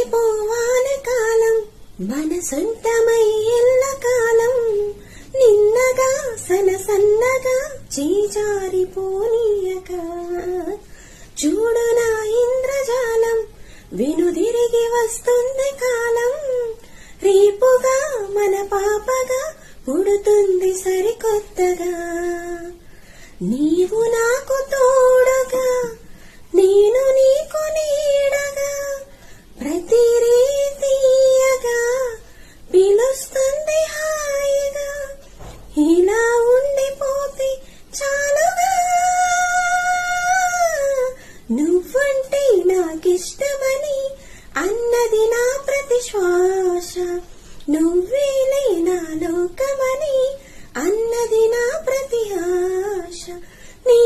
వెళ్ళిపోవాలి కాలం మన సొంతమై ఎల్ల కాలం నిన్నగా సన్నగా చేజారిపోనీయక చూడు నా ఇంద్రజాలం వెనుదిరిగి వస్తుంది కాలం రేపుగా మన పాపగా పుడుతుంది సరికొత్తగా నీవు నాకు తోడుగా నేను నీకు నీడగా ప్రతి రీతియగా పిలుస్తుంది హాయిగా ఇలా ఉండిపోతే చాలుగా నువ్వంటే నాకిష్టమని అన్నది నా ప్రతి శ్వాస నువ్వేలే నా లోకమని అన్నది నా ప్రతి ఆశ నీ